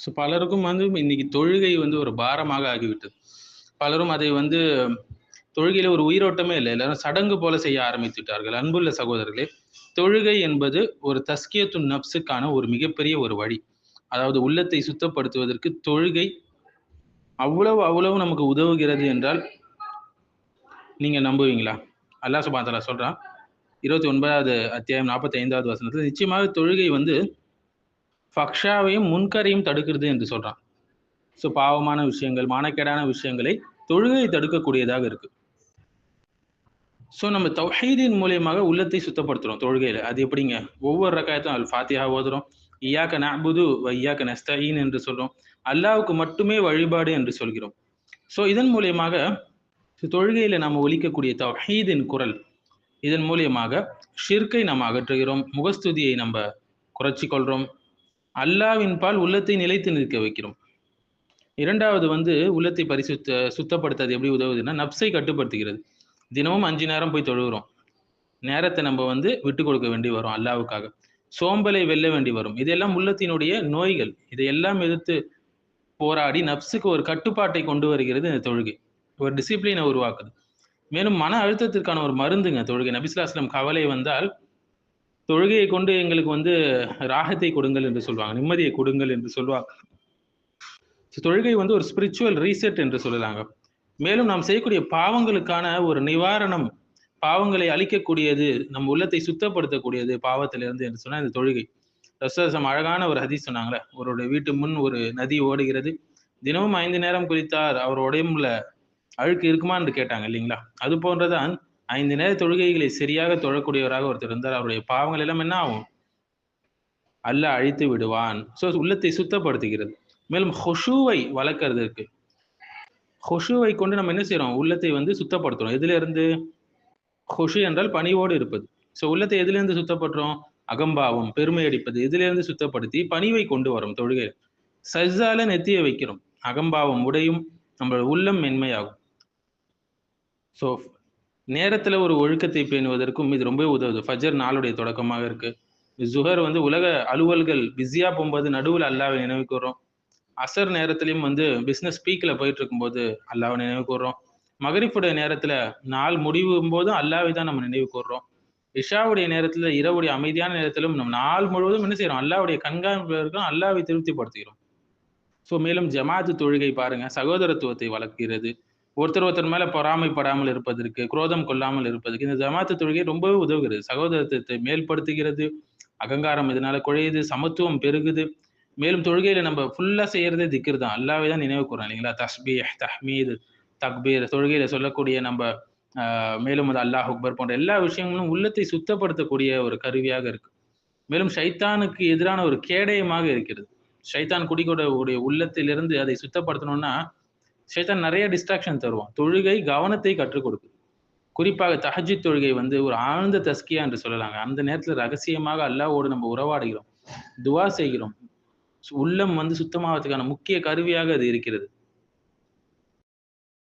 So பலருக்கும் வந்து இன்னைக்கு தொழுகை வந்து ஒரு பாரமாக ஆகிவிட்டது. பலரும் அதை வந்து தொழுகையில ஒரு உயிரோட்டமே இல்லை. எல்லாரும் சடங்கு போல செய்ய ஆரம்பித்து விட்டார்கள். அன்புள்ள சகோதரர்களே, தொழுகை என்பது ஒரு தஸ்கியத்துன் நப்ஸுக்கான ஒரு மிகப்பெரிய ஒரு வழி. அதாவது உள்ளத்தை சுத்தப்படுத்துவதற்கு தொழுகை அவ்வளவு நமக்கு உதவுகிறது என்றால் நீங்க நம்புவீங்களா? அல்லாஹ் சுப்ஹானஹு வ தஆலா சொல்றான் 29வது அத்தியாயம் 45வது வசனத்துல, நிச்சயமாக தொழுகை வந்து ஃபஹ்ஷாவையும் முன்கரையும் தடுக்கிறது என்று சொல்றான். ஸோ பாவமான விஷயங்கள், மானக்கேடான விஷயங்களை தொழுகை தடுக்கக்கூடியதாக இருக்கு. ஸோ நம்ம தௌஹீதின் மூலியமாக உள்ளத்தை சுத்தப்படுத்துறோம் தொழுகையில. அது எப்படிங்க? ஒவ்வொரு ரக்காயத்தும் அல் ஃபாத்திஹா ஓதுறோம். இய்யாக நஅ்புது வ இய்யாக நஸ்தஈன் என்று சொல்றோம். அல்லாஹ்வுக்கு மட்டுமே வழிபாடு என்று சொல்கிறோம். ஸோ இதன் மூலியமாக தொழுகையில நாம ஒலிக்கக்கூடிய தௌஹீதின் குரல், இதன் மூலியமாக ஷிர்க்கை நாம் அகற்றுகிறோம். முகஸ்துதியை நம்ம குறைச்சிக் கொள்றோம். அல்லாஹ்வின் பால் உள்ளத்தை நிலைத்து நிற்க வைக்கிறோம். இரண்டாவது வந்து உள்ளத்தை சுத்தப்படுத்த அது எப்படி உதவுதுன்னா, நப்ஸை கட்டுப்படுத்துகிறது. தினமும் 5 நேரம் போய் தொழுகிறோம். நேரத்தை நம்ம வந்து விட்டுக் கொடுக்க வேண்டி வரும் அல்லாஹ்வுக்காக. சோம்பலை வெல்ல வேண்டி வரும். இதெல்லாம் உள்ளத்தினுடைய நோய்கள். இதையெல்லாம் எதிர்த்து போராடி நப்ஸுக்கு ஒரு கட்டுப்பாட்டை கொண்டு வருகிறது இந்த தொழுகை. ஒரு டிசிப்ளினை உருவாக்குது. மேலும் மன அழுத்தத்திற்கான ஒரு மருந்துங்க தொழுகை. நபி ஸல்லல்லாஹு அலைஹி வஸல்லம் கவலை வந்தால் தொழுகையை கொண்டு எங்களுக்கு வந்து ராகத்தை கொடுங்கள் என்று சொல்வாங்க. நிம்மதியை கொடுங்கள் என்று சொல்வாங்க. தொழுகை வந்து ஒரு ஸ்பிரிச்சுவல் ரீசெட் என்று சொல்லலாங்க. மேலும் நாம் செய்யக்கூடிய பாவங்களுக்கான ஒரு நிவாரணம், பாவங்களை அழிக்கக்கூடியது, நம் உள்ளத்தை சுத்தப்படுத்தக்கூடியது பாவத்திலிருந்து என்று சொன்னா இந்த தொழுகை. ரசூலுல்லாஹி அழகான ஒரு ஹதீஸ் சொன்னாங்கல்ல, அவருடைய வீட்டு முன் ஒரு நதி ஓடுகிறது. தினமும் 5 நேரம் குளித்தார், அவர் உடம்புல அழுக்கு இருக்குமா என்று கேட்டாங்க இல்லைங்களா? அது போன்றதான் 5 நேர தொழுகைகளை சரியாக தொழக்கூடியவராக ஒருத்தர் இருந்தார். அவருடைய பாவங்கள் எல்லாம் என்ன ஆகும்? அல்லாஹ் அழித்து விடுவான். ஸோ உள்ளத்தை சுத்தப்படுத்துகிறது. மேலும் ஹுஷூவை வளர்க்கறதற்கு, ஹுஷூவை கொண்டு நம்ம என்ன செய்றோம்? உள்ளத்தை வந்து சுத்தப்படுத்துறோம். எதிலிருந்து? ஹுஷு என்றால் பணிவோடு இருப்பது. ஸோ உள்ளத்தை எதிலிருந்து சுத்தப்படுத்துறோம்? அகம்பாவம், பெருமை அடிப்பது, இதிலிருந்து சுத்தப்படுத்தி பணிவை கொண்டு வரும் தொழுகை. சஜ்ஜால நெத்திய வைக்கிறோம். அகம்பாவம் உடையும், நம்மளோட உள்ளம் மென்மையாகும். ஸோ நேரத்துல ஒரு ஒழுக்கத்தை பேணுவதற்கும் இது ரொம்பவே உதவுது. ஃபஜர் நாளுடைய தொடக்கமாக இருக்கு. ஜுஹர் வந்து உலக அலுவல்கள் பிஸியா போகும்போது நடுவுல அல்லாஹ்வை நினைவு கூர்றோம். அசர் நேரத்திலயும் வந்து பிசினஸ் பீக்ல போயிட்டு இருக்கும்போது அல்லாஹ்வை நினைவு கூர்றோம். மகரிஃபுடைய நேரத்துல நாள் முடிவும் போது அல்லாஹ்வை தான் நம்ம நினைவு கூர்றோம். இஷாவுடைய நேரத்துல, இரவுடைய அமைதியான நேரத்திலும் நம்ம நாள் முழுவதும் என்ன செய்றோம்? அல்லாஹ்வுடைய கண்காணிப்புல இருக்கோம். அல்லாஹ்வை திருப்திப்படுத்துகிறோம். ஸோ மேலும் ஜமாத்து தொழுகை பாருங்க, சகோதரத்துவத்தை வளர்க்கிறது. ஒருத்தர் மேல பொறாமைப்படாமல் இருப்பதற்கு, குரோதம் கொள்ளாமல் இருப்பதற்கு இந்த ஜமாத்து தொழுகை ரொம்பவே உதவுகிறது. சகோதரத்துவத்தை மேல்படுத்துகிறது. அகங்காரம் இதனால குறையுது, சமத்துவம் பெருகுது. மேலும் தொழுகையில நம்ம ஃபுல்லா செய்யறதே திக்ர் தான். அல்லாஹ்வை தான் நினைவு கூர்றோம் இல்லைங்களா? தஸ்பீஹ், தஹ்மீத், தக்பீர் தொழுகையில சொல்லக்கூடிய நம்ம மேலும் அது அல்லாஹ் அக்பர் போன்ற எல்லா விஷயங்களும் உள்ளத்தை சுத்தப்படுத்தக்கூடிய ஒரு கருவியாக இருக்கு. மேலும் ஷைத்தானுக்கு எதிரான ஒரு கேடயமாக இருக்கிறது. ஷைத்தான் குடிகொண்டவுடைய உள்ளத்திலிருந்து அதை சுத்தப்படுத்தணும்னா, ஷைத்தான் நிறைய டிஸ்ட்ராக்ஷன் தருவான். தொழுகை கவனத்தை கற்றுக் கொடுக்குது. குறிப்பாக தஹஜ்ஜுத் தொழுகை வந்து ஒரு ஆழ்ந்த தஸ்கியா என்று சொல்லலாங்க. அந்த நேரத்துல ரகசியமாக அல்லாஹ்வோடு நம்ம உறவாடுகிறோம். துஆ செய்கிறோம். உள்ளம் வந்து சுத்தமாவதற்கான முக்கிய கருவியாக அது இருக்கிறது.